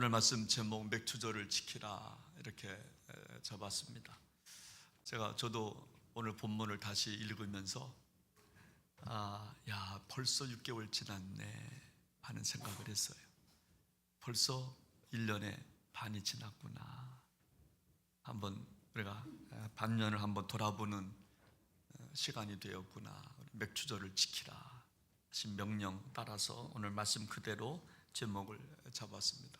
오늘 말씀 제목 맥추절을 지키라 이렇게 잡았습니다. 저도 오늘 본문을 다시 읽으면서 벌써 6개월 지났네 하는 생각을 했어요. 벌써 1년의 반이 지났구나. 한번 우리가 반년을 한번 돌아보는 시간이 되었구나. 맥추절을 지키라 하신 명령 따라서 오늘 말씀 그대로 제목을 잡았습니다.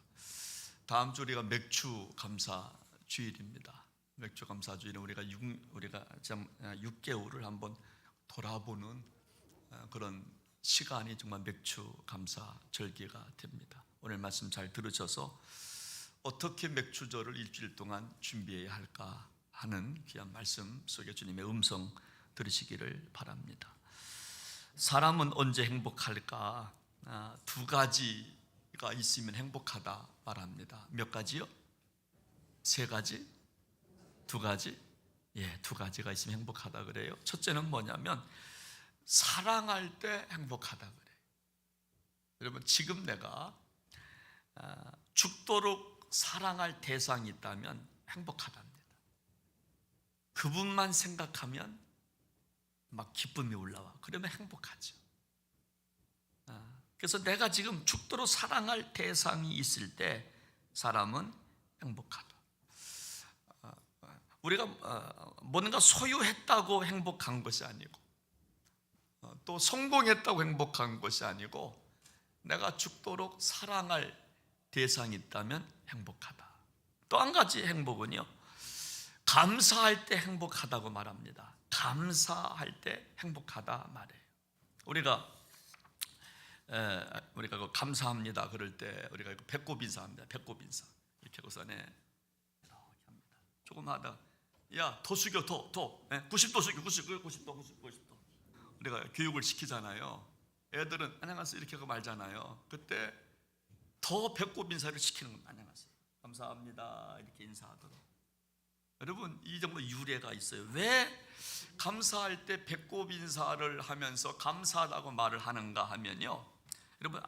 다음 주 우리가 맥추 감사 주일입니다. 맥추 감사 주일은 우리가 6개월을 한번 돌아보는 그런 시간이 정말 맥추 감사 절기가 됩니다. 오늘 말씀 잘 들으셔서 어떻게 맥추절을 일주일 동안 준비해야 할까 하는 귀한 말씀 속에 주님의 음성 들으시기를 바랍니다. 사람은 언제 행복할까? 두 가지가 있으면 행복하다 말합니다. 몇 가지요? 세 가지? 두 가지? 두 가지가 있으면 행복하다 그래요. 첫째는 뭐냐면 사랑할 때 행복하다 그래요. 여러분, 지금 내가 죽도록 사랑할 대상이 있다면 행복하답니다. 그분만 생각하면 막 기쁨이 올라와. 그러면 행복하죠. 그래서 내가 지금 죽도록 사랑할 대상이 있을 때 사람은 행복하다. 우리가 뭔가 소유했다고 행복한 것이 아니고 또 성공했다고 행복한 것이 아니고 내가 죽도록 사랑할 대상이 있다면 행복하다. 또 한 가지 행복은요, 감사할 때 행복하다고 말합니다. 감사할 때 행복하다 말해요. 우리가 감사합니다 그럴 때 우리가 배꼽 인사합니다. 배꼽 인사 이렇게 하고서는 이렇게 합니다. 조금 하다 더 숙여, 더 90도 숙여, 90도 우리가 교육을 시키잖아요. 애들은 안녕하세요 이렇게 하고 말잖아요. 그때 더 배꼽 인사를 시키는 겁니다. 안녕하세요, 감사합니다 이렇게 인사하도록. 여러분, 이 정도 유래가 있어요. 왜 감사할 때 배꼽 인사를 하면서 감사하다고 말을 하는가 하면요, 여러분,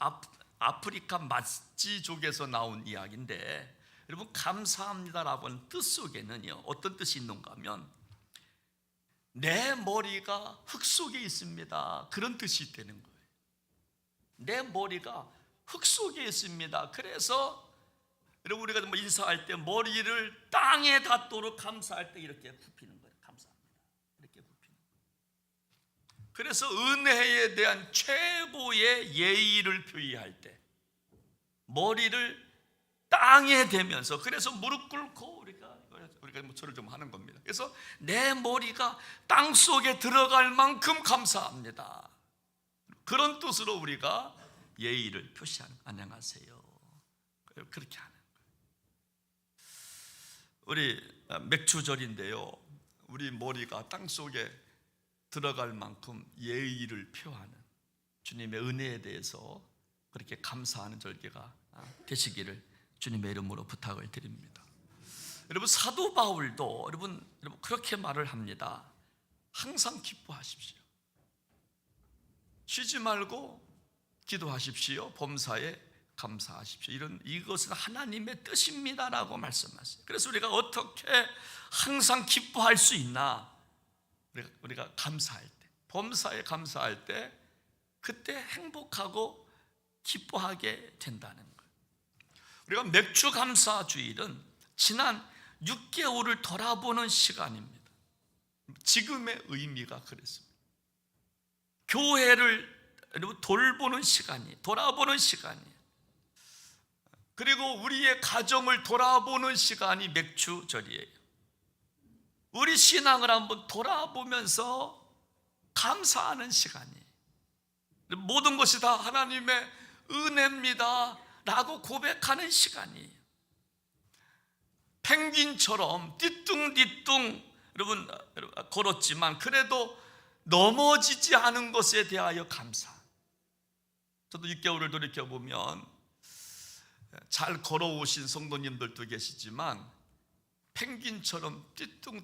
아프리카 마찌족에서 나온 이야기인데, 여러분, 감사합니다라는 뜻 속에는요 어떤 뜻이 있는가 하면 내 머리가 흙 속에 있습니다 그런 뜻이 있다는 거예요. 내 머리가 흙 속에 있습니다. 그래서 여러분, 우리가 뭐 인사할 때 머리를 땅에 닿도록 감사할 때 이렇게 굽히는 거예요. 감사합니다 이렇게 굽히는 거예요. 그래서 은혜에 대한 최고의 예의를 표시할 때 머리를 땅에 대면서, 그래서 무릎 꿇고 우리가 뭐 절을 좀 하는 겁니다. 그래서 내 머리가 땅 속에 들어갈 만큼 감사합니다. 그런 뜻으로 우리가 예의를 표시하는, 안녕하세요 그렇게 하는 거예요. 우리 맥추절인데요, 우리 머리가 땅 속에 들어갈 만큼 예의를 표하는 주님의 은혜에 대해서 그렇게 감사하는 절기가 되시기를 주님의 이름으로 부탁을 드립니다. 여러분, 사도 바울도 여러분 그렇게 말을 합니다. 항상 기뻐하십시오. 쉬지 말고 기도하십시오. 범사에 감사하십시오. 이것은 하나님의 뜻입니다라고 말씀하세요. 그래서 우리가 어떻게 항상 기뻐할 수 있나? 우리가 감사할 때, 범사에 감사할 때 그때 행복하고 기뻐하게 된다는 거예요. 우리가 맥추 감사 주일은 지난 6개월을 돌아보는 시간입니다. 지금의 의미가 그랬습니다. 교회를 돌보는 시간이, 돌아보는 시간이에요. 그리고 우리의 가정을 돌아보는 시간이 맥추절이에요. 우리 신앙을 한번 돌아보면서 감사하는 시간이에요. 모든 것이 다 하나님의 은혜입니다 라고 고백하는 시간이에요. 펭귄처럼 띠뚱띠뚱 여러분 걸었지만 그래도 넘어지지 않은 것에 대하여 감사. 저도 6개월을 돌이켜보면 잘 걸어오신 성도님들도 계시지만 펭귄처럼 띠뚱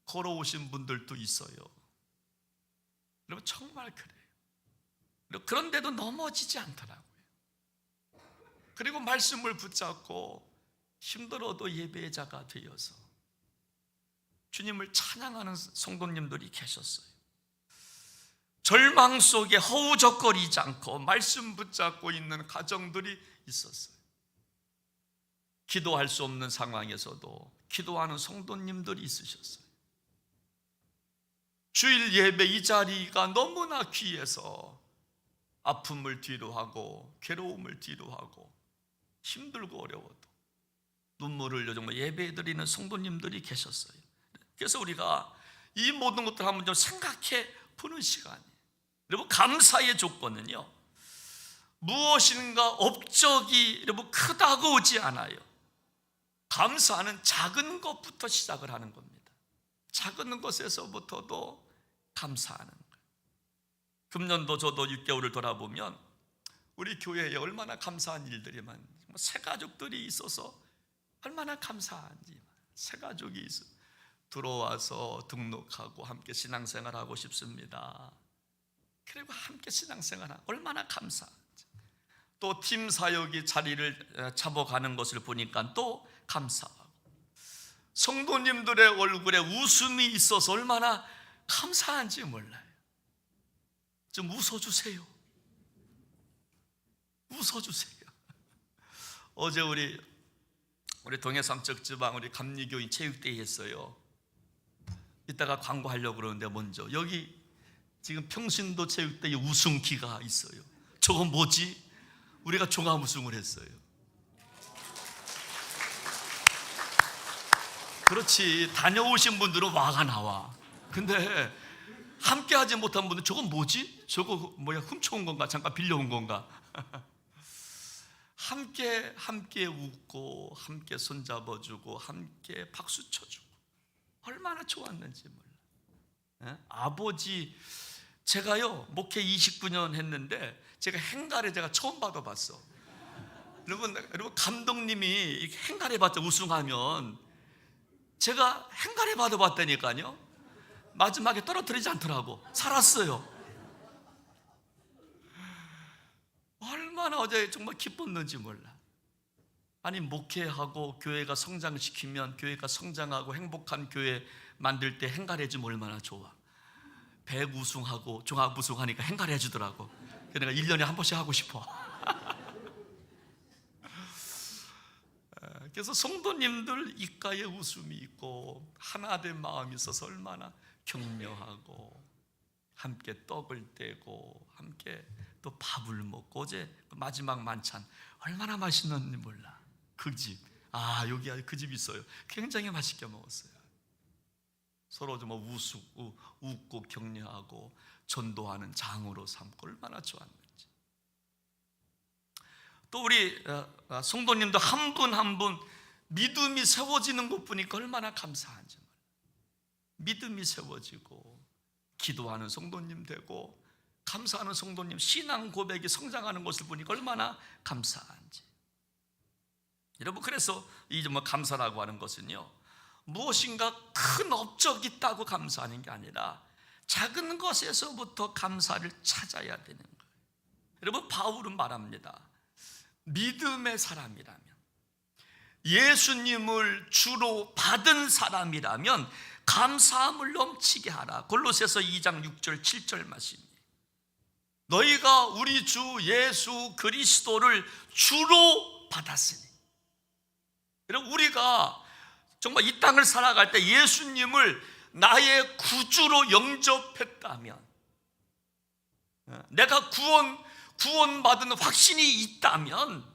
걸어오신 분들도 있어요. 여러분, 정말 그래요. 그런데도 넘어지지 않더라고요. 그리고 말씀을 붙잡고 힘들어도 예배의 자가 되어서 주님을 찬양하는 성도님들이 계셨어요. 절망 속에 허우적거리지 않고 말씀 붙잡고 있는 가정들이 있었어요. 기도할 수 없는 상황에서도 기도하는 성도님들이 있으셨어요. 주일 예배 이 자리가 너무나 귀해서 아픔을 뒤로하고 괴로움을 뒤로하고 힘들고 어려워도 눈물을 흘려 정말 예배드리는 성도님들이 계셨어요. 그래서 우리가 이 모든 것들을 한번 좀 생각해 보는 시간이에요. 여러분, 감사의 조건은요, 무엇인가 업적이 여러분 크다고 오지 않아요. 감사는 작은 것부터 시작을 하는 겁니다. 작은 것에서부터도 감사하는 거예요. 금년도 저도 6개월을 돌아보면 우리 교회에 얼마나 감사한 일들이 많은지, 새 가족들이 있어서 얼마나 감사한지, 새 가족이 있어 들어와서 등록하고 함께 신앙생활하고 싶습니다. 그리고 함께 신앙생활하고 얼마나 감사한지, 또 팀 사역이 자리를 잡아가는 것을 보니까 또 감사하고, 성도님들의 얼굴에 웃음이 있어서 얼마나 감사한지 몰라요. 좀 웃어주세요. 웃어주세요. 어제 우리 동해삼척 지방 우리 감리교인 체육대회 했어요. 이따가 광고하려고 그러는데 먼저 여기 지금 평신도 체육대회 우승기가 있어요. 저건 뭐지? 우리가 종합 우승을 했어요. 그렇지, 다녀오신 분들은 와가 나와. 근데 함께 하지 못한 분들 저건 뭐지? 저거 뭐야, 훔쳐온 건가? 잠깐 빌려온 건가? 함께 웃고 함께 손잡아주고 함께 박수 쳐주고 얼마나 좋았는지 몰라. 아버지, 제가요 목회 29년 했는데 제가 행가래 제가 처음 받아봤어. 여러분 감독님이 행가래 받자 우승하면 제가 행가래 받아봤다니까요. 마지막에 떨어뜨리지 않더라고. 살았어요. 얼마나 어제 정말 기뻤는지 몰라. 아니, 목회하고 교회가 성장시키면 교회가 성장하고 행복한 교회 만들 때 행가래 해주면 얼마나 좋아. 100 우승하고 종합 우승하니까 행가래 해주더라고. 그러니까 1년에 한 번씩 하고 싶어. 그래서 성도님들 입가에 웃음이 있고 하나된 마음이 있어서 얼마나 격려하고 함께 떡을 떼고 함께 또 밥을 먹고, 어제 마지막 만찬 얼마나 맛있는지 몰라. 그 집, 여기 그 집 있어요. 굉장히 맛있게 먹었어요. 서로 좀 웃고 격려하고 전도하는 장으로 삼고 얼마나 좋았는지. 또 우리 성도님도 한 분 한 분 믿음이 세워지는 것 보니까 얼마나 감사한지 몰라. 믿음이 세워지고 기도하는 성도님 되고 감사하는 성도님, 신앙 고백이 성장하는 것을 보니까 얼마나 감사한지. 여러분, 그래서 이 감사라고 하는 것은요, 무엇인가 큰 업적이 있다고 감사하는 게 아니라 작은 것에서부터 감사를 찾아야 되는 거예요. 여러분, 바울은 말합니다. 믿음의 사람이라면, 예수님을 주로 받은 사람이라면 감사함을 넘치게 하라. 골로새서 2장 6절 7절 말씀입니다. 너희가 우리 주 예수 그리스도를 주로 받았으니. 여러분, 우리가 정말 이 땅을 살아갈 때 예수님을 나의 구주로 영접했다면, 내가 구원받은 확신이 있다면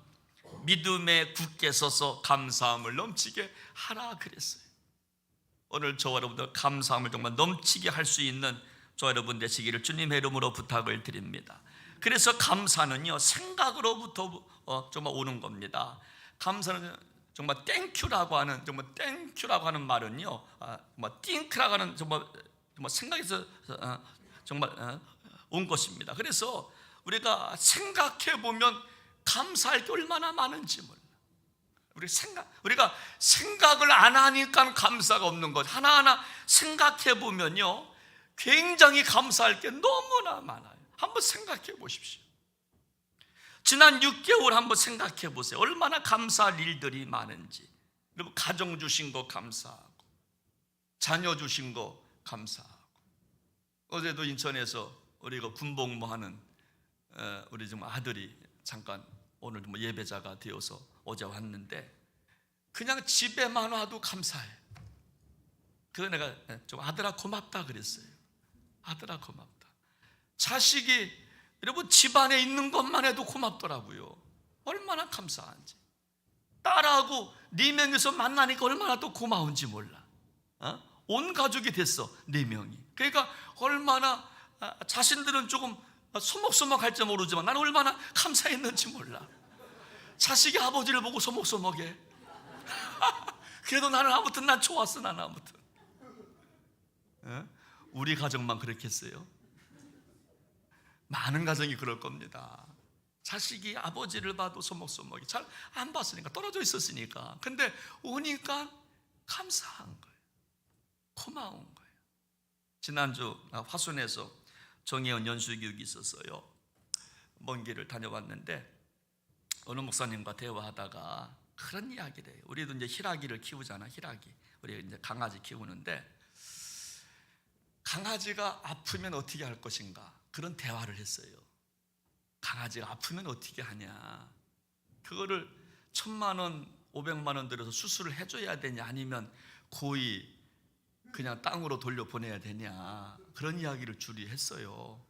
믿음에 굳게 서서 감사함을 넘치게 하라 그랬어요. 오늘 저와 여러분들 감사함을 정말 넘치게 할 수 있는 저와 여러분 되시기를 주님의 이름으로 부탁을 드립니다. 그래서 감사는요, 생각으로부터 정말 오는 겁니다. 감사는 정말 땡큐라고 하는 말은요, 띵크라고 하는 정말 생각에서 정말 온 것입니다. 그래서 우리가 생각해 보면 감사할 게 얼마나 많은지 몰라. 우리가 생각을 안 하니까 감사가 없는 것. 하나하나 생각해 보면요, 굉장히 감사할 게 너무나 많아요. 한번 생각해 보십시오. 지난 6개월 한번 생각해 보세요. 얼마나 감사할 일들이 많은지. 여러분, 가정 주신 거 감사하고, 자녀 주신 거 감사하고. 어제도 인천에서 우리가 군복무하는 우리 좀 아들이 잠깐 오늘 뭐 예배자가 되어서 어제 왔는데, 그냥 집에만 와도 감사해. 그래서 내가 좀 아들아 고맙다 그랬어요. 아들아 고맙다. 자식이 여러분 집안에 있는 것만 해도 고맙더라고요. 얼마나 감사한지. 딸하고 4명이서 만나니까 얼마나 또 고마운지 몰라. 온 가족이 됐어, 4명이. 그러니까 얼마나 자신들은 조금 소먹소먹할지 모르지만 나는 얼마나 감사했는지 몰라. 자식이 아버지를 보고 소먹소먹해. 그래도 나는 아무튼 난 좋았어. 나는 아무튼. 우리 가정만 그렇겠어요? 많은 가정이 그럴 겁니다. 자식이 아버지를 봐도 소먹소먹이. 잘 안 봤으니까, 떨어져 있었으니까. 근데 오니까 감사한 거예요. 고마운 거예요. 지난주 화순에서 정혜원 연수교육이 있었어요. 먼 길을 다녀왔는데 어느 목사님과 대화하다가 그런 이야기를 해요. 우리도 이제 희라기를 키우잖아. 희라기. 우리 이제 강아지 키우는데, 강아지가 아프면 어떻게 할 것인가, 그런 대화를 했어요. 강아지가 아프면 어떻게 하냐, 그거를 1,000만 원, 500만 원 들여서 수술을 해줘야 되냐, 아니면 고이 그냥 땅으로 돌려보내야 되냐, 그런 이야기를 줄이 했어요.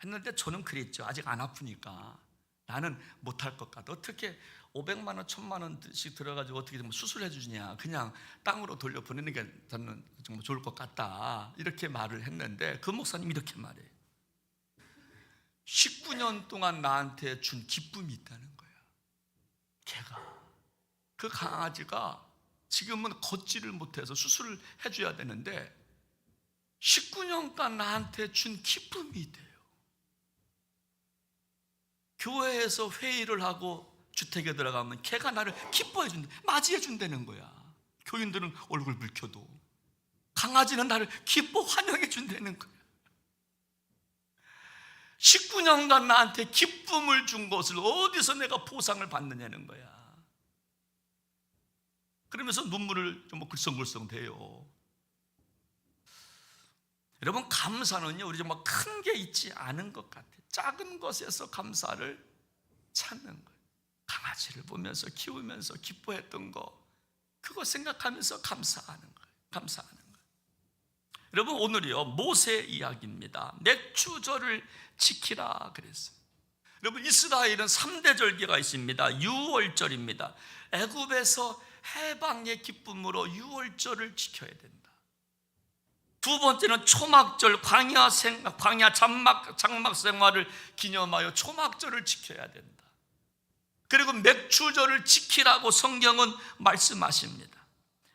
했는데 저는 그랬죠. 아직 안 아프니까 나는 못할 것 같아. 어떻게 500만 원, 1,000만 원씩 들어가지고 어떻게 수술해 주냐, 그냥 땅으로 돌려보내는 게 저는 정말 좋을 것 같다, 이렇게 말을 했는데 그 목사님이 이렇게 말해요. 19년 동안 나한테 준 기쁨이 있다는 거야. 걔가, 그 강아지가 지금은 걷지를 못해서 수술을 해줘야 되는데 19년간 나한테 준 기쁨이 있대요. 교회에서 회의를 하고 주택에 들어가면 걔가 나를 기뻐해 준다, 맞이해 준다는 거야. 교인들은 얼굴 붉혀도 강아지는 나를 기뻐 환영해 준다는 거야. 19년간 나한테 기쁨을 준 것을 어디서 내가 보상을 받느냐는 거야. 그러면서 눈물을 좀 글썽글썽 대요. 여러분, 감사는요, 우리 정말 큰 게 있지 않은 것 같아요. 작은 것에서 감사를 찾는 거예요. 강아지를 보면서 키우면서 기뻐했던 거, 그거 생각하면서 감사하는 거예요. 감사하는 거예요. 여러분, 오늘이요 모세 이야기입니다. 맥추절을 지키라 그랬어요. 여러분, 이스라엘은 3대 절기가 있습니다. 유월절입니다. 애굽에서 해방의 기쁨으로 유월절을 지켜야 된다. 두 번째는 초막절, 광야 장막 생활을 기념하여 초막절을 지켜야 된다. 그리고 맥추절을 지키라고 성경은 말씀하십니다.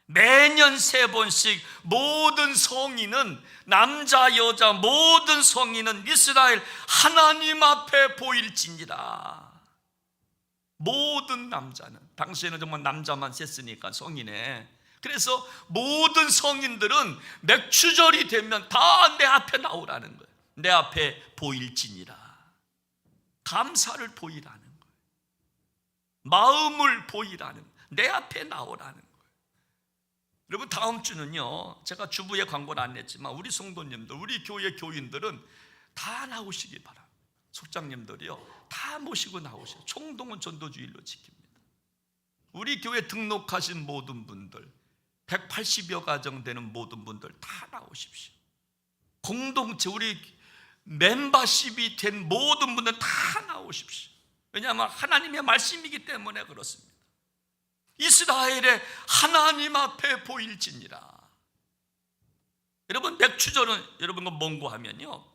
매년 3번씩 모든 성인은, 남자 여자 모든 성인은 이스라엘 하나님 앞에 보일지니라. 모든 남자는, 당시에는 정말 남자만 셌으니까 성인에, 그래서 모든 성인들은 맥추절이 되면 다 내 앞에 나오라는 거예요. 내 앞에 보일지니라. 감사를 보이라는 거예요. 마음을 보이라는 거예요. 내 앞에 나오라는 거예요. 여러분, 다음 주는요, 제가 주부에 광고는 안 냈지만 우리 성도님들, 우리 교회 교인들은 다 나오시기 바랍니다. 속장님들이요 다 모시고 나오셔요. 총동원 전도주일로 지킵니다. 우리 교회 등록하신 모든 분들, 180여 가정 되는 모든 분들 다 나오십시오. 공동체, 우리 멤버십이 된 모든 분들 다 나오십시오. 왜냐하면 하나님의 말씀이기 때문에 그렇습니다. 이스라엘의 하나님 앞에 보일지니라. 여러분, 맥추절은 여러분과 뭔고 하면요,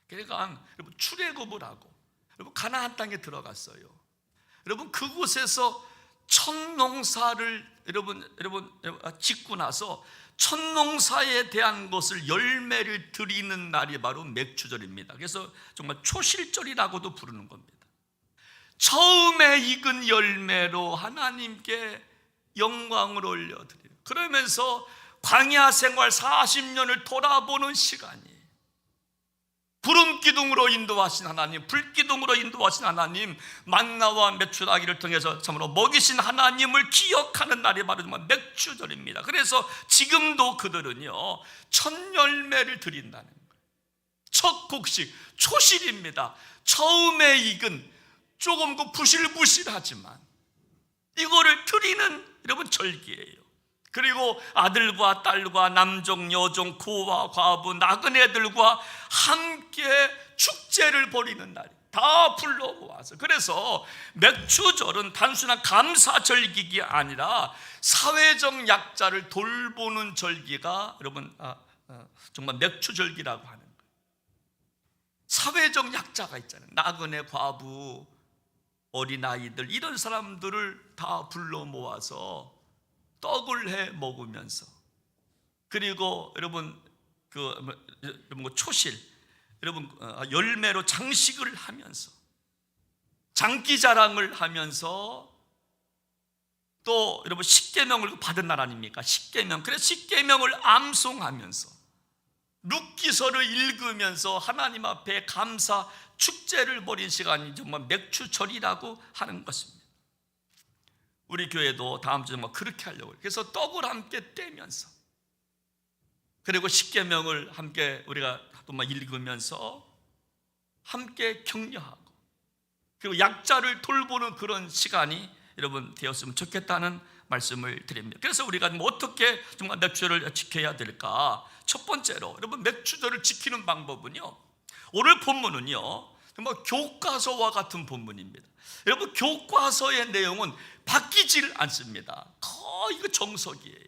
그러니까 여러분 출애굽을 하고 여러분 가나안 땅에 들어갔어요. 여러분, 그곳에서 첫 농사를 여러분 짓고 나서 첫 농사에 대한 것을 열매를 드리는 날이 바로 맥추절입니다. 그래서 정말 초실절이라고도 부르는 겁니다. 처음에 익은 열매로 하나님께 영광을 올려드려요. 그러면서 광야 생활 40년을 돌아보는 시간이, 구름 기둥으로 인도하신 하나님, 불 기둥으로 인도하신 하나님, 만나와 메추라기를 통해서 참으로 먹이신 하나님을 기억하는 날이 바로 정말 맥추절입니다. 그래서 지금도 그들은요, 첫 열매를 드린다는 거예요. 첫 곡식, 초실입니다. 처음에 익은 조금 그 부실부실하지만 이거를 드리는 여러분 절기예요. 그리고 아들과 딸과 남종 여종 고와 과부 나그네들과 함께 축제를 벌이는 날이 다 불러 모아서, 그래서 맥추절은 단순한 감사 절기가 아니라 사회적 약자를 돌보는 절기가 여러분 정말 맥추절기라고 하는 거예요. 사회적 약자가 있잖아요. 나그네 과부 어린아이들 이런 사람들을 다 불러 모아서 떡을 해 먹으면서, 그리고 여러분 초실, 여러분 열매로 장식을 하면서 장기자랑을 하면서, 또 여러분 십계명을 받은 날 아닙니까? 십계명. 그래서 십계명을 암송하면서 룻기서를 읽으면서 하나님 앞에 감사 축제를 벌인 시간이 정말 맥추절이라고 하는 것입니다. 우리 교회도 다음 주에 그렇게 하려고 해요. 그래서 떡을 함께 떼면서, 그리고 십계명을 함께 우리가 또 읽으면서 함께 격려하고, 그리고 약자를 돌보는 그런 시간이 여러분 되었으면 좋겠다는 말씀을 드립니다. 그래서 우리가 어떻게 정말 맥추절을 지켜야 될까? 첫 번째로 여러분 맥추절을 지키는 방법은요, 오늘 본문은요 정말 교과서와 같은 본문입니다. 여러분 교과서의 내용은 바뀌질 않습니다. 거의 이거 정석이에요.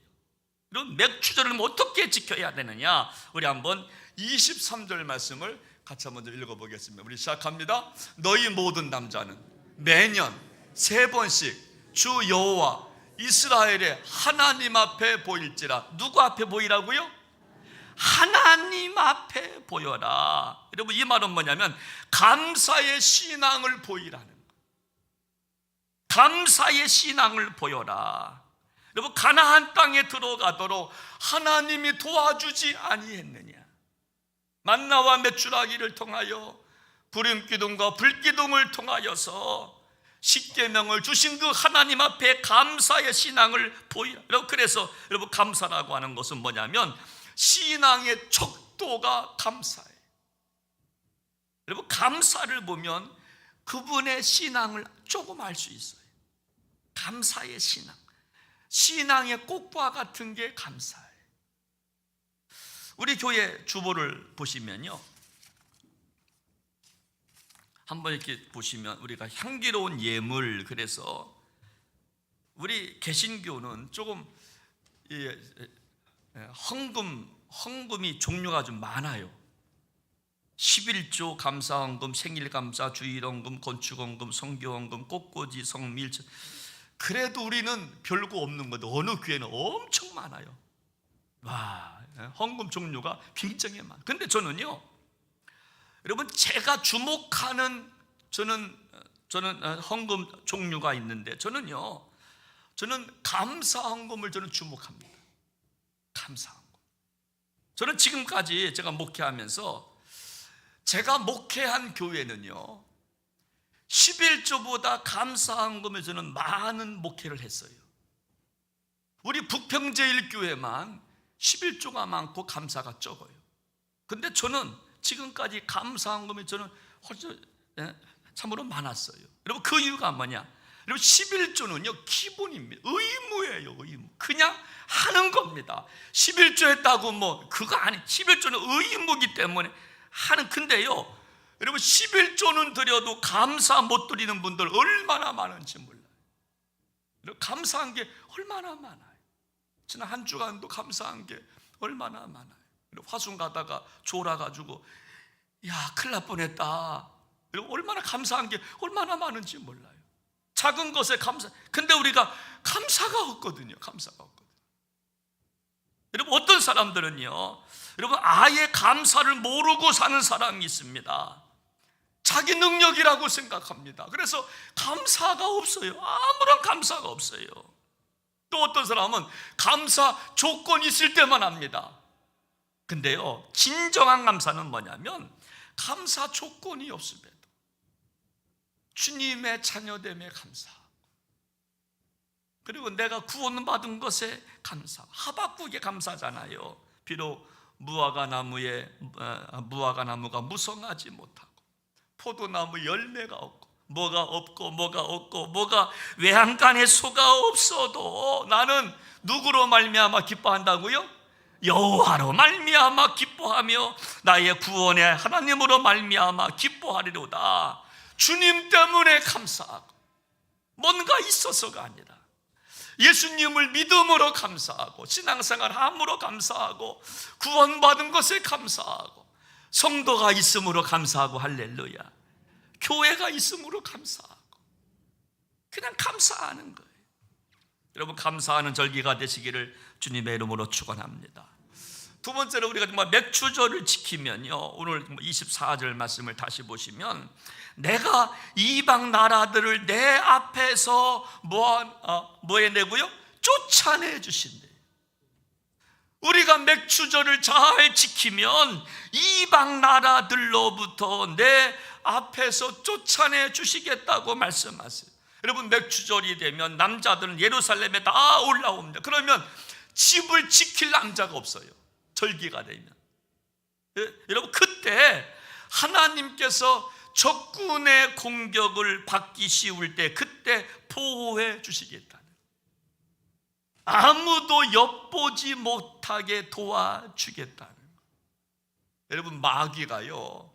이런 맥추절을 어떻게 지켜야 되느냐, 우리 한번 23절 말씀을 같이 한번 읽어보겠습니다. 우리 시작합니다. 너희 모든 남자는 매년 3번씩 주 여호와 이스라엘의 하나님 앞에 보일지라. 누구 앞에 보이라고요? 하나님 앞에 보여라. 여러분 이 말은 뭐냐면 감사의 신앙을 보이라는 거예요. 감사의 신앙을 보여라. 여러분 가나안 땅에 들어가도록 하나님이 도와주지 아니했느냐? 만나와 메추라기를 통하여 구름기둥과 불기둥을 통하여서 십계명을 주신 그 하나님 앞에 감사의 신앙을 보이라. 그래서 여러분 감사라고 하는 것은 뭐냐면 신앙의 척도가 감사예요. 여러분 감사를 보면 그분의 신앙을 조금 알 수 있어요. 감사의 신앙, 신앙의 꽃과 같은 게 감사예요. 우리 교회 주보를 보시면요, 한번 이렇게 보시면 우리가 향기로운 예물, 그래서 우리 개신교는 조금 헌금이 종류가 좀 많아요. 11조 감사헌금, 생일감사, 주일헌금, 건축헌금, 성교헌금, 꽃꽂이, 성밀. 그래도 우리는 별거 없는 건데 어느 교회는 엄청 많아요. 와, 헌금 종류가 굉장히 많아요. 근데 저는요, 여러분 제가 주목하는 저는 헌금 종류가 있는데 저는 감사 헌금을 저는 주목합니다. 감사 헌금. 저는 지금까지 제가 목회하면서 제가 목회한 교회는요 11조보다 감사 헌금에 저는 많은 목회를 했어요. 우리 북평제일교회만 11조가 많고 감사가 적어요. 근데 저는 지금까지 감사 헌금이 저는 참으로 많았어요. 여러분 그 이유가 뭐냐? 여러분 11조는요 기본입니다. 의무예요. 의무. 그냥 하는 겁니다. 11조 했다고 그거 아니. 11조는 의무이기 때문에 하는. 근데요 여러분 11조는 드려도 감사 못 드리는 분들 얼마나 많은지 몰라요. 여러분 감사한 게 얼마나 많아요. 지난 한 주간도 감사한 게 얼마나 많아요. 화순 가다가 졸아가지고 야 큰일 날 뻔했다. 얼마나 감사한 게 얼마나 많은지 몰라요. 작은 것에 감사. 근데 우리가 감사가 없거든요. 감사가 없거든요. 여러분 어떤 사람들은요, 여러분 아예 감사를 모르고 사는 사람이 있습니다. 자기 능력이라고 생각합니다. 그래서 감사가 없어요. 아무런 감사가 없어요. 또 어떤 사람은 감사 조건이 있을 때만 합니다. 근데요 진정한 감사는 뭐냐면 감사 조건이 없음에도 주님의 자녀됨에 감사하고, 그리고 내가 구원받은 것에 감사하고, 하박국에 감사잖아요. 비록 무화과 나무가 무성하지 못하고 포도나무 열매가 없고 뭐가 외양간에 소가 없어도 나는 누구로 말미암아 기뻐한다고요? 여호와로 말미암아 기뻐하며 나의 구원의 하나님으로 말미암아 기뻐하리로다. 주님 때문에 감사하고, 뭔가 있어서가 아니라 예수님을 믿음으로 감사하고, 신앙생활 함으로 감사하고, 구원받은 것에 감사하고, 성도가 있음으로 감사하고, 할렐루야, 교회가 있음으로 감사하고, 그냥 감사하는 거예요. 여러분, 감사하는 절기가 되시기를 주님의 이름으로 축원합니다. 두 번째로, 우리가 정말 맥추절을 지키면요, 오늘 24절 말씀을 다시 보시면, 내가 이방 나라들을 내 앞에서 뭐 해내고요? 쫓아내 주신대. 우리가 맥추절을 잘 지키면 이방 나라들로부터 내 앞에서 쫓아내 주시겠다고 말씀하세요. 여러분, 맥추절이 되면 남자들은 예루살렘에 다 올라옵니다. 그러면 집을 지킬 남자가 없어요. 절기가 되면. 여러분, 그때 하나님께서 적군의 공격을 받기 쉬울 때 그때 보호해 주시겠다는, 아무도 엿보지 못하게 도와주겠다는. 여러분, 마귀가요,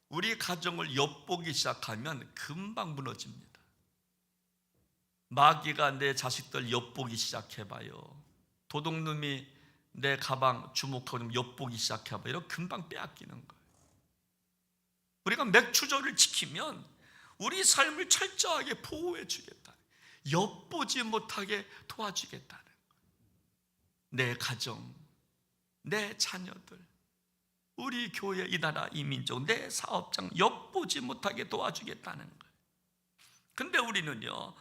우리 가정을 엿보기 시작하면 금방 무너집니다. 마귀가 내 자식들 엿보기 시작해봐요. 도둑놈이 내 가방 주목하고 엿보기 시작해봐요. 금방 빼앗기는 거예요. 우리가 맥추절을 지키면 우리 삶을 철저하게 보호해 주겠다, 엿보지 못하게 도와주겠다는 거예요. 내 가정, 내 자녀들, 우리 교회, 이 나라, 이 민족, 내 사업장 엿보지 못하게 도와주겠다는 거예요. 근데 우리는요,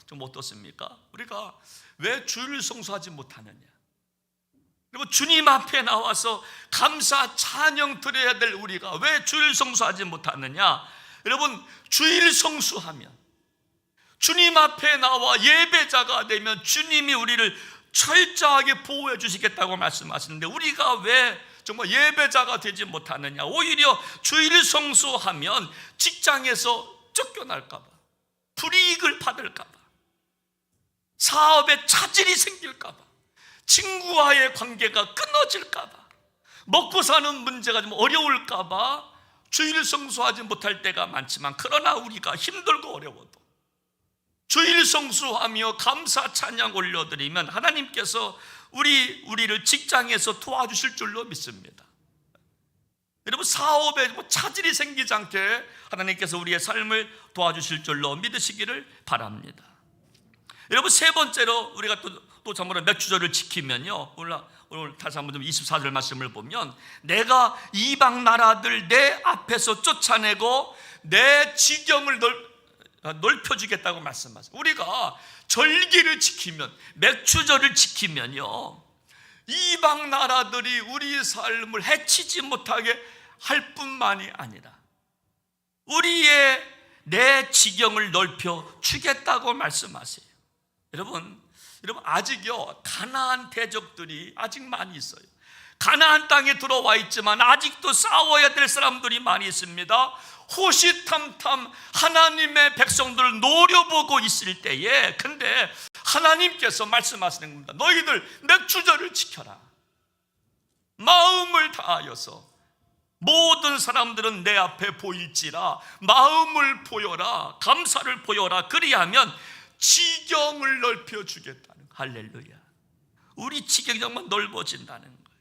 좀 어떻습니까? 우리가 왜 주일 성수하지 못하느냐? 그리고 주님 앞에 나와서 감사 찬양 드려야 될 우리가 왜 주일 성수하지 못하느냐? 여러분, 주일 성수하면, 주님 앞에 나와 예배자가 되면 주님이 우리를 철저하게 보호해 주시겠다고 말씀하시는데, 우리가 왜 정말 예배자가 되지 못하느냐? 오히려 주일 성수하면 직장에서 쫓겨날까 봐, 불이익을 받을까 봐, 사업에 차질이 생길까 봐, 친구와의 관계가 끊어질까 봐, 먹고 사는 문제가 좀 어려울까 봐 주일 성수하지 못할 때가 많지만, 그러나 우리가 힘들고 어려워도 주일 성수하며 감사 찬양 올려드리면 하나님께서 우리를 직장에서 도와주실 줄로 믿습니다. 여러분, 사업에 차질이 생기지 않게 하나님께서 우리의 삶을 도와주실 줄로 믿으시기를 바랍니다. 여러분, 세 번째로 우리가 또 참으로 맥추절을 지키면요, 오늘 다시 한번 좀 24절 말씀을 보면, 내가 이방 나라들 내 앞에서 쫓아내고 내 지경을 넓혀주겠다고 말씀하세요. 우리가 절기를 지키면, 맥추절을 지키면요, 이방 나라들이 우리 삶을 해치지 못하게 할 뿐만이 아니라 내 지경을 넓혀 주겠다고 말씀하세요. 여러분, 아직요, 가나안 대적들이 아직 많이 있어요. 가나안 땅에 들어와 있지만 아직도 싸워야 될 사람들이 많이 있습니다. 호시탐탐 하나님의 백성들을 노려보고 있을 때에, 근데 하나님께서 말씀하시는 겁니다. 너희들 맥추절을 지켜라. 마음을 다하여서 모든 사람들은 내 앞에 보일지라 마음을 보여라, 감사를 보여라. 그리하면 지경을 넓혀주겠다는, 할렐루야. 우리 지경이 정말 넓어진다는 거예요.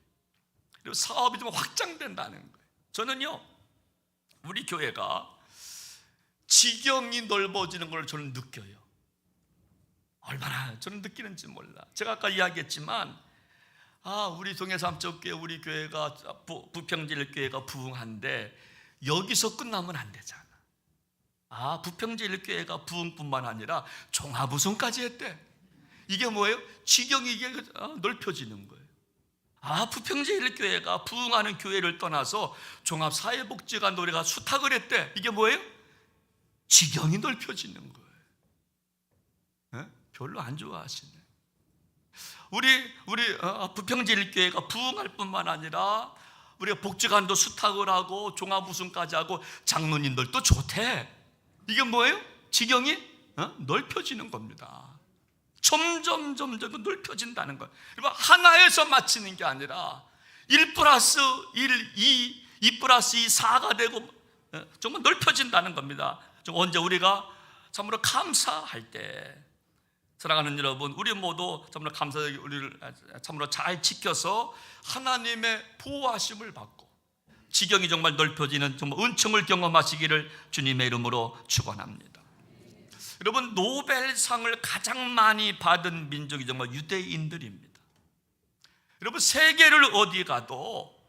그리고 사업이 좀 확장된다는 거예요. 저는요, 우리 교회가 지경이 넓어지는 걸 저는 느껴요. 얼마나 저는 느끼는지 몰라. 제가 아까 이야기했지만, 우리 동해삼척교회, 우리 교회가 부평제일교회가 부흥한데 여기서 끝나면 안 되잖아. 부평제일교회가 부흥뿐만 아니라 종합우승까지 했대. 이게 뭐예요? 지경이 이게 넓혀지는 거예요. 부평제일교회가 부흥하는 교회를 떠나서 종합사회복지관 노래가 수탁을 했대. 이게 뭐예요? 지경이 넓혀지는 거예요. 별로 안 좋아하시네. 우리 부평제일교회가 부흥할 뿐만 아니라 우리가 복지관도 수탁을 하고 종합우승까지 하고 장로님들도 좋대. 이게 뭐예요? 지경이 넓혀지는 겁니다. 점점 넓혀진다는 거예요. 하나에서 마치는 게 아니라 1+1, 2+2, 4가 되고 정말 넓혀진다는 겁니다. 언제 우리가 참으로 감사할 때, 사랑하는 여러분, 우리 모두 참으로 감사하게 우리를 참으로 잘 지켜서 하나님의 보호하심을 받고 지경이 정말 넓혀지는 정말 은총을 경험하시기를 주님의 이름으로 축원합니다. 여러분, 노벨상을 가장 많이 받은 민족이 정말 유대인들입니다. 여러분, 세계를 어디 가도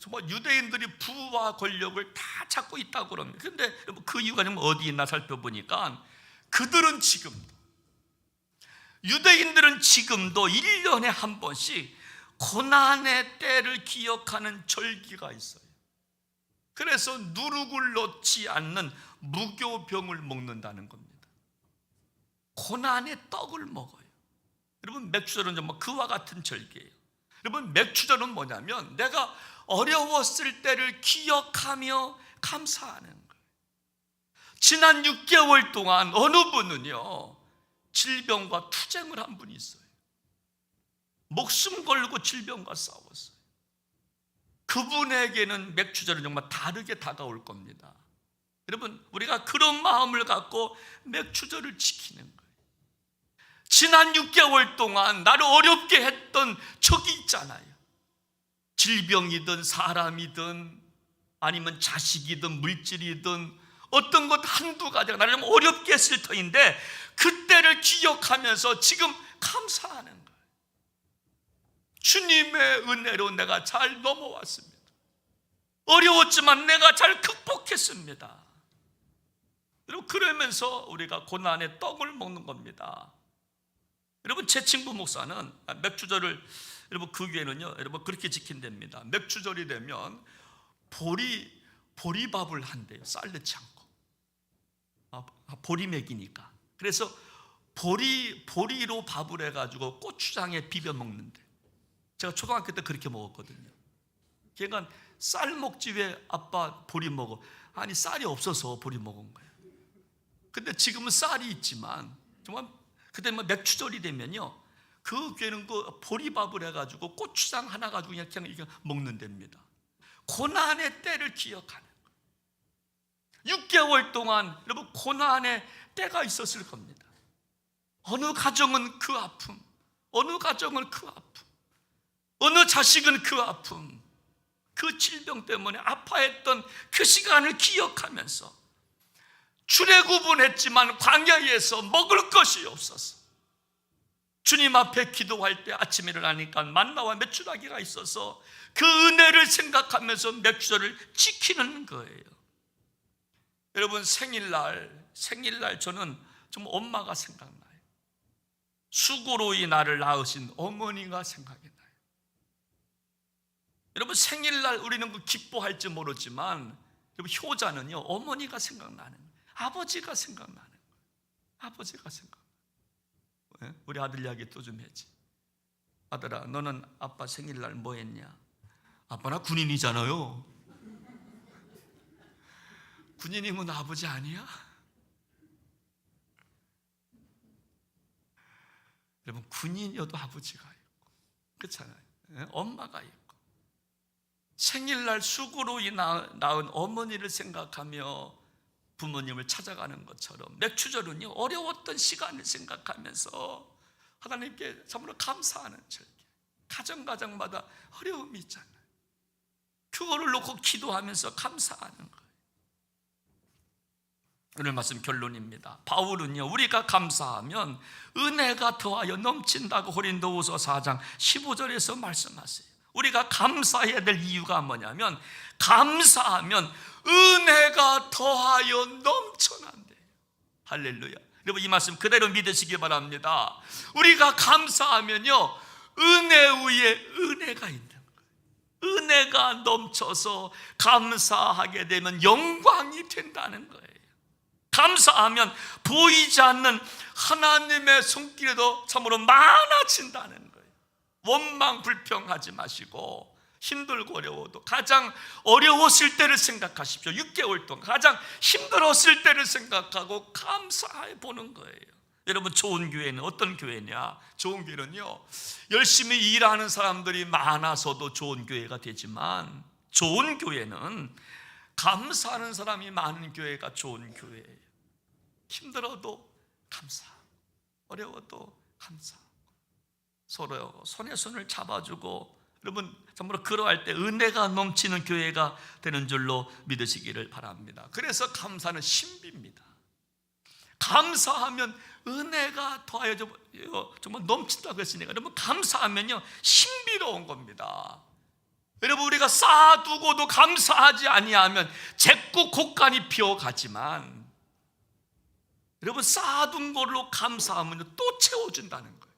정말 유대인들이 부와 권력을 다 찾고 있다고 그럽니다. 그런데 그 이유가 어디 있나 살펴보니까 그들은 지금도, 유대인들은 지금도 1년에 한 번씩 고난의 때를 기억하는 절기가 있어요. 그래서 누룩을 넣지 않는 무교병을 먹는다는 겁니다. 고난의 떡을 먹어요. 여러분, 맥주절은 정말 그와 같은 절기예요. 여러분, 맥주절은 뭐냐면 내가 어려웠을 때를 기억하며 감사하는 거예요. 지난 6개월 동안 어느 분은요 질병과 투쟁을 한 분이 있어요. 목숨 걸고 질병과 싸웠어요. 그분에게는 맥주절은 정말 다르게 다가올 겁니다. 여러분, 우리가 그런 마음을 갖고 맥주절을 지키는 거예요. 지난 6개월 동안 나를 어렵게 했던 적이 있잖아요. 질병이든 사람이든 아니면 자식이든 물질이든 어떤 것 한두 가지가 나를 좀 어렵게 했을 터인데 그때를 기억하면서 지금 감사하는 거예요. 주님의 은혜로 내가 잘 넘어왔습니다. 어려웠지만 내가 잘 극복했습니다. 여러분, 그러면서 우리가 고난의 떡을 먹는 겁니다. 여러분, 제 친구 목사는 맥주절을, 여러분 그 교회는요 여러분 그렇게 지킨답니다. 맥주절이 되면 보리밥을 한대요. 쌀 넣지 않고. 보리 맥이니까. 그래서 보리로 밥을 해가지고 고추장에 비벼 먹는데, 제가 초등학교 때 그렇게 먹었거든요. 걔가 쌀 먹지 왜 아빠 보리 먹어? 아니, 쌀이 없어서 보리 먹은 거예요. 근데 지금은 쌀이 있지만 정말 그때 맥주절이 되면요 그 교회는 그 보리밥을 해가지고 고추장 하나 가지고 그냥 이렇게 먹는답니다. 고난의 때를 기억하는 거예요. 6개월 동안 여러분 고난의 때가 있었을 겁니다. 어느 가정은 그 아픔, 어느 가정은 그 아픔, 어느 자식은 그 아픔, 그 질병 때문에 아파했던 그 시간을 기억하면서 출애굽은했지만 광야에서 먹을 것이 없어서 주님 앞에 기도할 때 아침에 일어나니까 만나와 메추라기가 있어서 그 은혜를 생각하면서 맥주절을 지키는 거예요. 여러분, 생일날 저는 정말 엄마가 생각나요. 수고로이 나를 낳으신 어머니가 생각이 나요. 여러분, 생일날 우리는 그 기뻐할지 모르지만 여러분, 효자는요 어머니가 생각나는 거예요. 아버지가 생각나는 거예요. 아버지가 생각나요. 우리 아들 이야기 또 좀 해야지. 아들아, 너는 아빠 생일날 뭐 했냐? 아빠 나 군인이잖아요. 군인이면 아버지 아니야? 여러분, 군인이어도 아버지가 있고 그렇잖아요. 엄마가 있고 생일날 수고로 낳은 어머니를 생각하며 부모님을 찾아가는 것처럼 맥주절은요 어려웠던 시간을 생각하면서 하나님께 참으로 감사하는 절기. 가정마다 어려움이 있잖아요. 그거를 놓고 기도하면서 감사하는 거예요. 오늘 말씀 결론입니다. 바울은요 우리가 감사하면 은혜가 더하여 넘친다고 고린도후서 4장 15절에서 말씀하세요. 우리가 감사해야 될 이유가 뭐냐면 감사하면 은혜가 더하여 넘쳐난대요. 할렐루야. 여러분, 이 말씀 그대로 믿으시기 바랍니다. 우리가 감사하면요 은혜 위에 은혜가 있는 거예요. 은혜가 넘쳐서 감사하게 되면 영광이 된다는 거예요. 감사하면 보이지 않는 하나님의 손길에도 참으로 많아진다는 거예요. 원망 불평하지 마시고 힘들고 어려워도 가장 어려웠을 때를 생각하십시오. 6개월 동안 가장 힘들었을 때를 생각하고 감사해 보는 거예요. 여러분, 좋은 교회는 어떤 교회냐? 좋은 교회는요, 열심히 일하는 사람들이 많아서도 좋은 교회가 되지만, 좋은 교회는 감사하는 사람이 많은 교회가 좋은 교회예요. 힘들어도 감사하고 어려워도 감사하고 서로 손에 손을 잡아주고, 여러분 정말로 그러할 때 은혜가 넘치는 교회가 되는 줄로 믿으시기를 바랍니다. 그래서 감사는 신비입니다. 감사하면 은혜가 더하여 정말 넘친다고 했으니까, 여러분 감사하면요 신비로운 겁니다. 여러분, 우리가 쌓아두고도 감사하지 아니하면 잭고 곡간이 피어가지만, 여러분 쌓아둔 걸로 감사하면 또 채워준다는 거예요.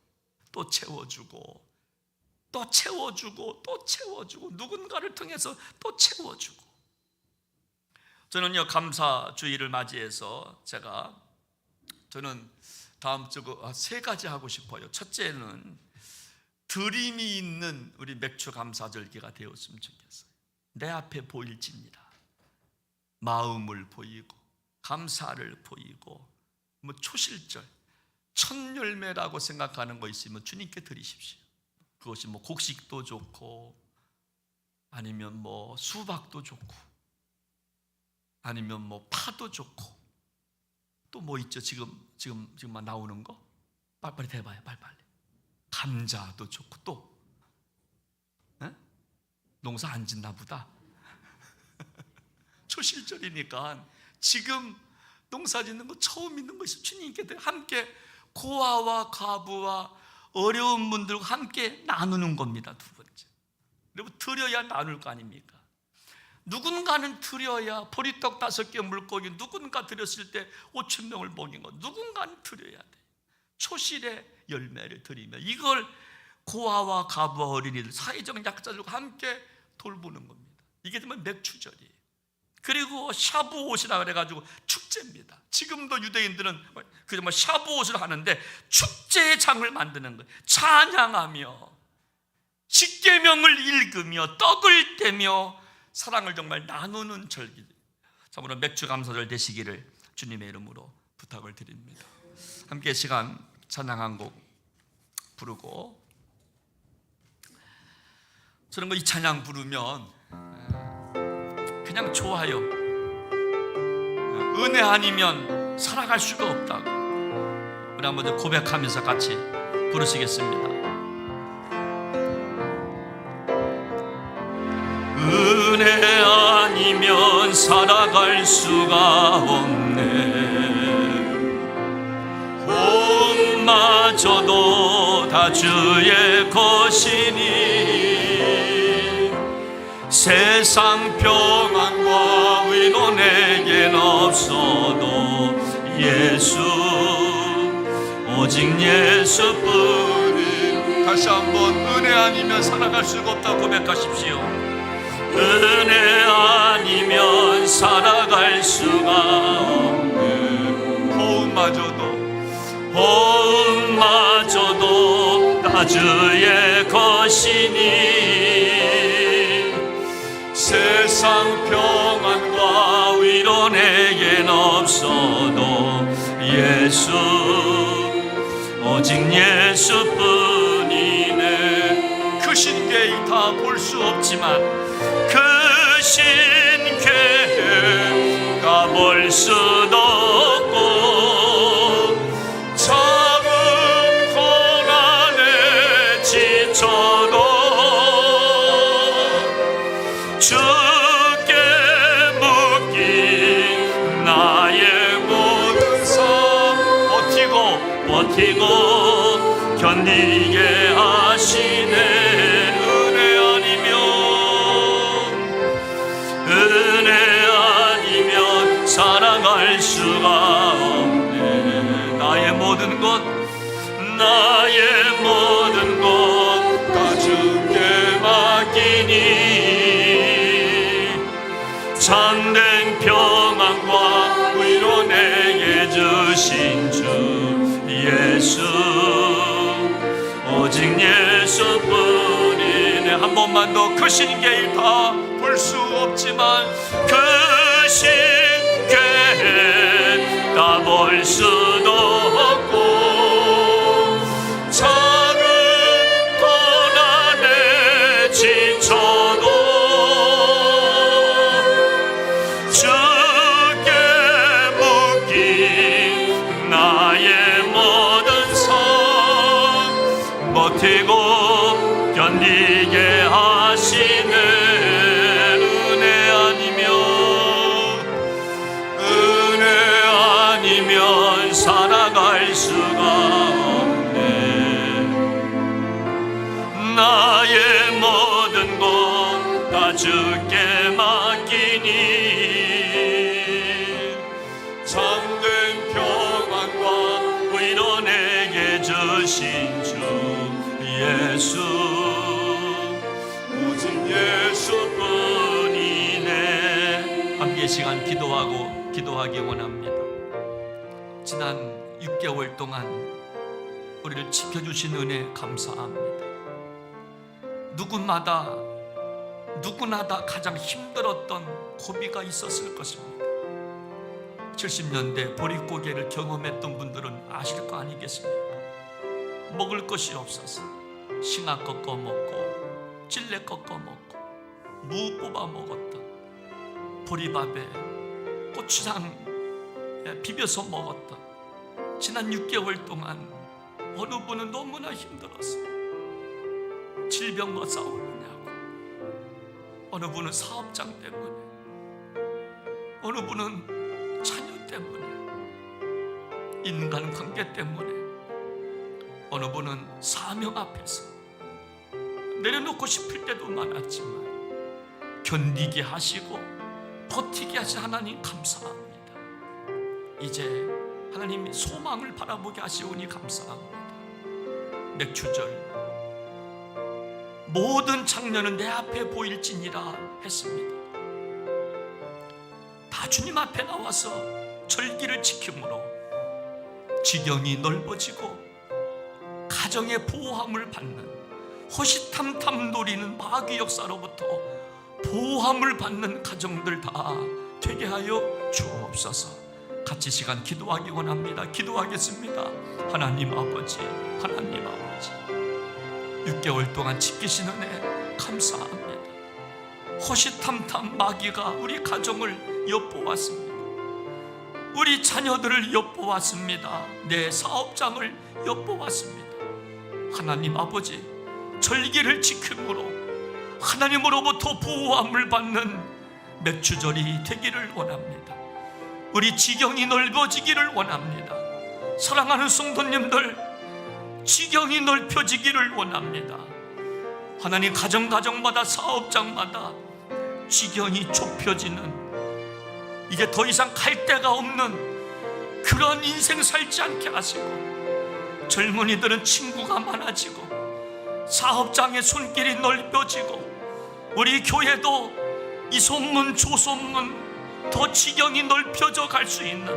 또 채워주고 또 채워주고 또 채워주고, 누군가를 통해서 또 채워주고. 저는요, 감사주의를 맞이해서 저는 다음 주 3가지 하고 싶어요. 첫째는 드림이 있는 우리 맥주 감사절기가 되었으면 좋겠어요. 내 앞에 보일지니라 마음을 보이고 감사를 보이고, 뭐 초실절 첫 열매라고 생각하는 거 있으면 주님께 드리십시오. 그것이 뭐 곡식도 좋고, 아니면 뭐 수박도 좋고, 아니면 뭐 파도 좋고, 또 뭐 있죠? 지금만 나오는 거 빨리빨리 대봐요. 빨리빨리. 감자도 좋고, 또 농사 안 짓나 보다. 초실절이니까 지금 농사 짓는 거 처음 있는 것이 주님께 함께 고아와 과부와 어려운 분들과 함께 나누는 겁니다. 두 번째, 여러분 드려야 나눌 거 아닙니까? 누군가는 드려야 보리떡 5개 물고기, 누군가 드렸을 때 5,000명을 먹인 거, 누군가는 드려야 돼. 초실의 열매를 드리며, 이걸 고아와 과부와 어린이들, 사회적 약자들과 함께 돌보는 겁니다. 이게 정말 맥주절이에요. 그리고 샤부옷이라 그래가지고 축제입니다. 지금도 유대인들은 정말 샤부옷을 하는데 축제의 장을 만드는 거예요. 찬양하며 십계명을 읽으며 떡을 떼며 사랑을 정말 나누는 절기, 참으로 맥주 감사절 되시기를 주님의 이름으로 부탁을 드립니다. 함께 시간 찬양 한 곡 부르고, 저는 이 찬양 부르면 그냥 좋아요. 은혜 아니면 살아갈 수가 없다고. 우리 한번 고백하면서 같이 부르시겠습니다. 은혜 아니면 살아갈 수가 없네. 호흡마저도 다 주의 것이니, 세상 평안과 위로 내겐 없어도 예수, 오직 예수뿐이. 다시 한번 은혜 아니면 살아갈 수가 없다고 고백하십시오. 은혜 아니면 살아갈 수가 없네. 호흡마저도 다 주의 것이니, 세상 평안과 위로 내겐 없어도 예수, 오직 예수뿐이네. 그 신께 다 볼 수 없지만 그 신께 가볼 수도 없고, 작은 고난에 지쳐도 주께 묶인 나의 모든 삶 버티고 견디게 하시네. 은혜 아니면 살아갈 수가 없네. 나의 모든 것 참된 평안과 위로 내게 주신 주 예수, 오직 예수뿐이네. 한 번만 더. 그 신께 다 볼 수 없지만 그 신께 다 볼 수도 없고 작은 고난에 지쳐도 주께 묶인 나의 모든 삶 버티고 견디게 하시네. 살아갈 수가 없네. 나의 모든 것 다 주께 맡기니 참된 평안과 위로 내게 주신 주 예수, 오직 예수뿐이네. 함께 시간 기도하기 원합니다. 지난 6개월 동안 우리를 지켜주신 은혜 감사합니다. 누구나 다 가장 힘들었던 고비가 있었을 것입니다. 70년대 보릿고개를 경험했던 분들은 아실 거 아니겠습니까? 먹을 것이 없어서 싱아 꺾어 먹고 찔레 꺾어 먹고 무 뽑아 먹었던, 보리밥에 고추장 비벼서 먹었던 지난 6개월 동안 어느 분은 너무나 힘들었어. 질병과 싸우느냐고, 어느 분은 사업장 때문에, 어느 분은 자녀 때문에, 인간관계 때문에, 어느 분은 사명 앞에서 내려놓고 싶을 때도 많았지만 견디게 하시고 버티게 하신 하나님 감사합니다. 이제 하나님이 소망을 바라보게 하시오니 감사합니다. 맥주절 모든 장면은 내 앞에 보일지니라 했습니다. 다 주님 앞에 나와서 절기를 지킴으로 지경이 넓어지고 가정의 보호함을 받는, 호시탐탐 노리는 마귀 역사로부터 보호함을 받는 가정들 다 되게 하여 주옵소서. 같이 시간 기도하기 원합니다. 기도하겠습니다. 하나님 아버지, 하나님 아버지, 6개월 동안 지키신 은혜 감사합니다. 호시탐탐 마귀가 우리 가정을 엿보았습니다. 우리 자녀들을 엿보았습니다. 내 사업장을 엿보았습니다. 하나님 아버지, 절기를 지킴으로 하나님으로부터 보호함을 받는 맥주절이 되기를 원합니다. 우리 지경이 넓어지기를 원합니다. 사랑하는 성도님들, 지경이 넓혀지기를 원합니다. 하나님, 가정마다 사업장마다 지경이 좁혀지는, 이제 더 이상 갈 데가 없는 그런 인생 살지 않게 하시고, 젊은이들은 친구가 많아지고 사업장의 손길이 넓혀지고, 우리 교회도 이 소문 조소문 더 지경이 넓혀져 갈 수 있는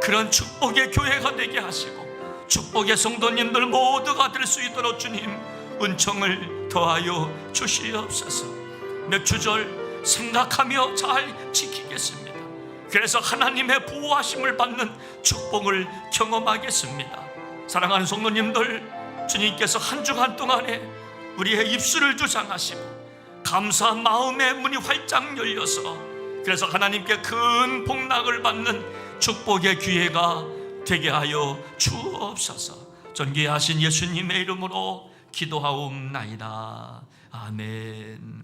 그런 축복의 교회가 되게 하시고, 축복의 성도님들 모두가 될 수 있도록 주님 은총을 더하여 주시옵소서. 맥주절 생각하며 잘 지키겠습니다. 그래서 하나님의 보호하심을 받는 축복을 경험하겠습니다. 사랑하는 성도님들, 주님께서 한 주간 동안에 우리의 입술을 주장하시고 감사한 마음의 문이 활짝 열려서, 그래서 하나님께 큰 복락을 받는 축복의 기회가 되게 하여 주옵소서. 존귀하신 예수님의 이름으로 기도하옵나이다. 아멘.